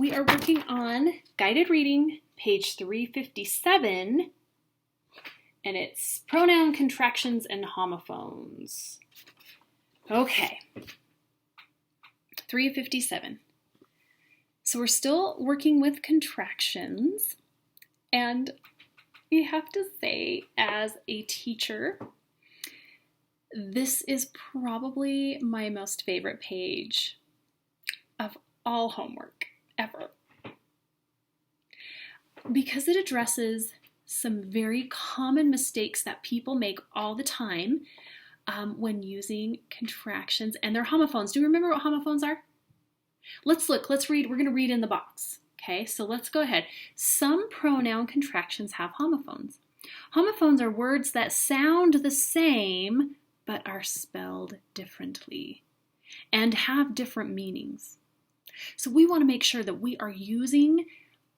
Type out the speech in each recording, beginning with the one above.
We are working on guided reading, page 357, and it's pronoun contractions and homophones. Okay, 357. So we're still working with contractions, and we have to say, as a teacher, this is probably my most favorite page of all homework ever, because it addresses some very common mistakes that people make all the time when using contractions and their homophones. Do you remember what homophones are? Let's look, let's read. We're going to read in the box. Okay, so let's go ahead. Some pronoun contractions have homophones. Homophones are words that sound the same but are spelled differently and have different meanings. So we want to make sure that we are using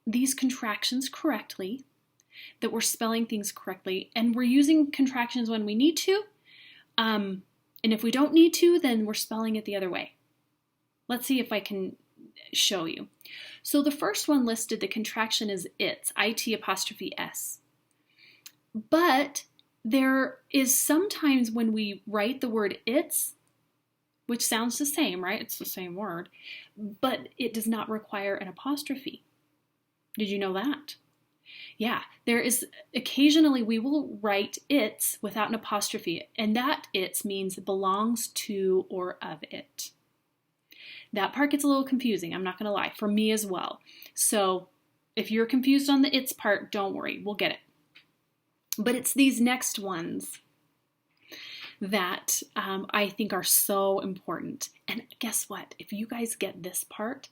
these contractions correctly, that we're spelling things correctly, and we're using contractions when we need to. And if we don't need to, then we're spelling it the other way. Let's see if I can show you. So the first one listed, the contraction is its, it apostrophe s. But there is sometimes when we write the word its, which sounds the same, right? It's the same word, but it does not require an apostrophe. Did you know that? Yeah, there is occasionally we will write its without an apostrophe, and that its means belongs to or of it. That part gets a little confusing, I'm not going to lie, for me as well. So if you're confused on the its part, don't worry, we'll get it. But it's these next ones that I think are so important. And guess what? If you guys get this part,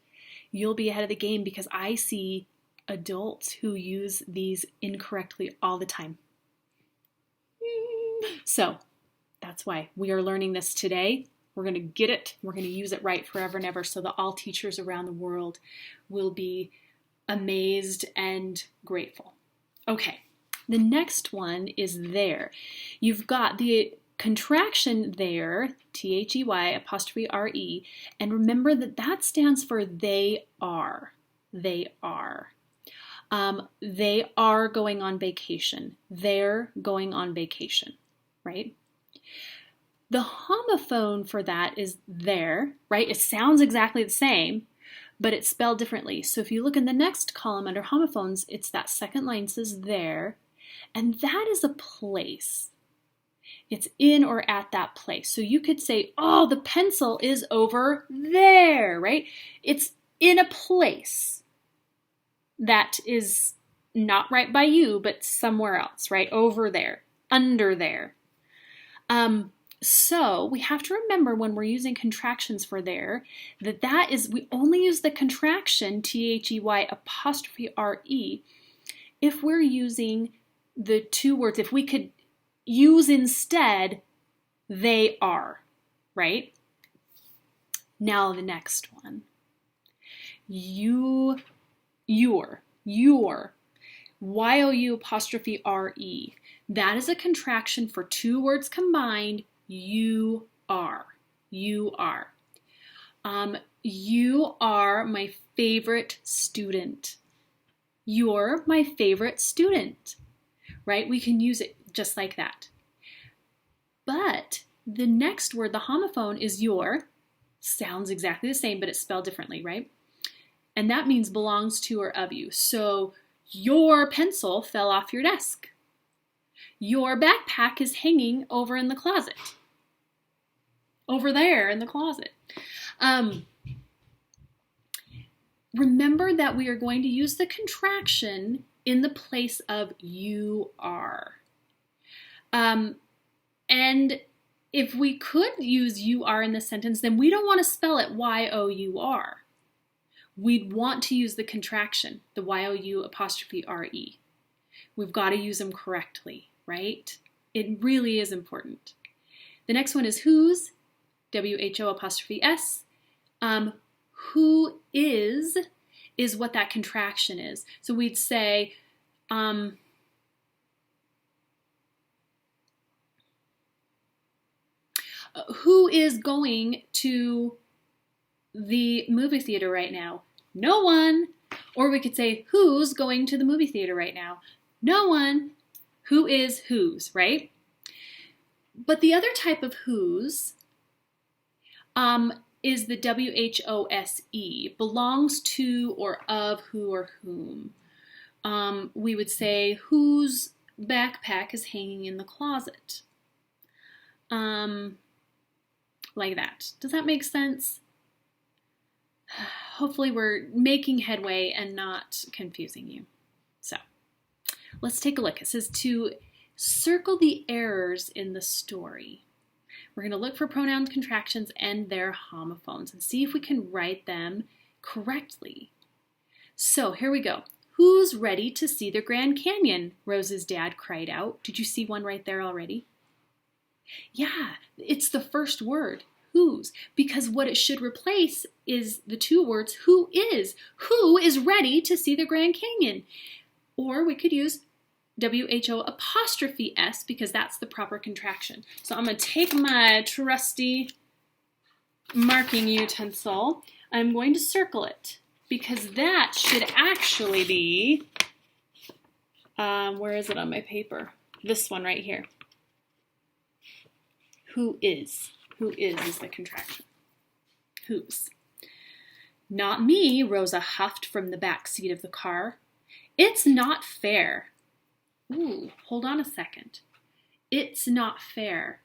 you'll be ahead of the game, because I see adults who use these incorrectly all the time. So that's why we are learning this today. We're going to get it. We're going to use it right forever and ever, so that all teachers around the world will be amazed and grateful. Okay, the next one is there. You've got the contraction there, T-H-E-Y apostrophe R-E, and remember that that stands for they are. They are. They are going on vacation. They're going on vacation, right? The homophone for that is there, right? It sounds exactly the same, but it's spelled differently. So if you look in the next column under homophones, it's that second line says there, and that is a place. It's in or at that place. So you could say, oh, the pencil is over there, right? It's in a place that is not right by you, but somewhere else, right? Over there, under there. So we have to remember when we're using contractions for there, that is, we only use the contraction, T-H-E-Y apostrophe R-E, if we're using the two words, if we could use instead, they are, right? Now the next one. Your. Y-O-U apostrophe R-E. That is a contraction for two words combined. You are. You are. You are my favorite student. You're my favorite student, right? We can use it just like that. But the next word, the homophone, is your. Sounds exactly the same, but it's spelled differently, right? And that means belongs to or of you. So your pencil fell off your desk. Your backpack is hanging over in the closet. Over there in the closet. Remember that we are going to use the contraction in the place of you are. And if we could use you are in the sentence, then we don't want to spell it Y-O-U-R. We'd want to use the contraction, the Y-O-U apostrophe R-E. We've got to use them correctly, right? It really is important. The next one is whose, W-H-O apostrophe S. Who is what that contraction is. So we'd say, who is going to the movie theater right now? No one. Or we could say, who's going to the movie theater right now? No one. Who is whose, right? But the other type of whose is the WHOSE, belongs to or of who or whom. We would say, whose backpack is hanging in the closet? Like that. Does that make sense? Hopefully we're making headway and not confusing you. So let's take a look. It says to circle the errors in the story. We're going to look for pronoun contractions and their homophones and see if we can write them correctly. So here we go. Who's ready to see the Grand Canyon? Rose's dad cried out. Did you see one right there already? Yeah, it's the first word, whose, because what it should replace is the two words who is. Who is ready to see the Grand Canyon? Or we could use WHO''S because that's the proper contraction. So I'm going to take my trusty marking utensil. I'm going to circle it because that should actually be, where is it on my paper? This one right here. Who is the contraction. Whose. Not me, Rosa huffed from the back seat of the car. It's not fair. Ooh, hold on a second. It's not fair.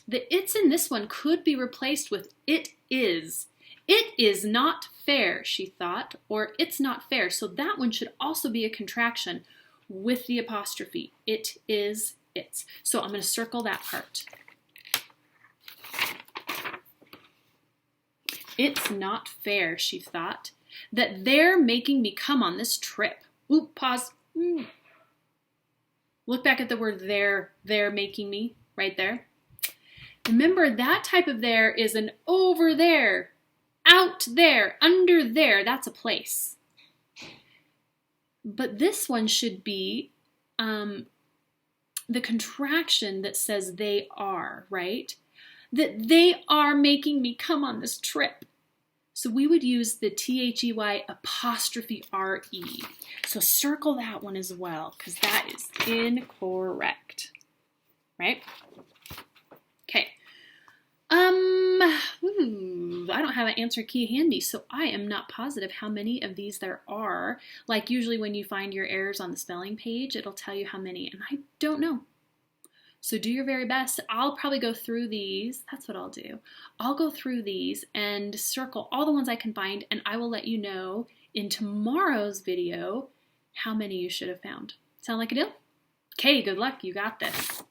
The it's in this one could be replaced with it is. It is not fair, she thought, or it's not fair. So that one should also be a contraction with the apostrophe. It is, it's. So I'm going to circle that part. It's not fair, she thought, that they're making me come on this trip. Ooh, pause. Look back at the word they're making me, right there. Remember, that type of there is an over there, out there, under there. That's a place. But this one should be the contraction that says they are, right? That they are making me come on this trip. So we would use the THEY apostrophe RE. So circle that one as well, because that is incorrect. Right? Okay. I don't have an answer key handy, so I am not positive how many of these there are. Like usually when you find your errors on the spelling page, it'll tell you how many, and I don't know. So do your very best. I'll probably go through these. That's what I'll do. I'll go through these and circle all the ones I can find, and I will let you know in tomorrow's video how many you should have found. Sound like a deal? Okay, good luck. You got this.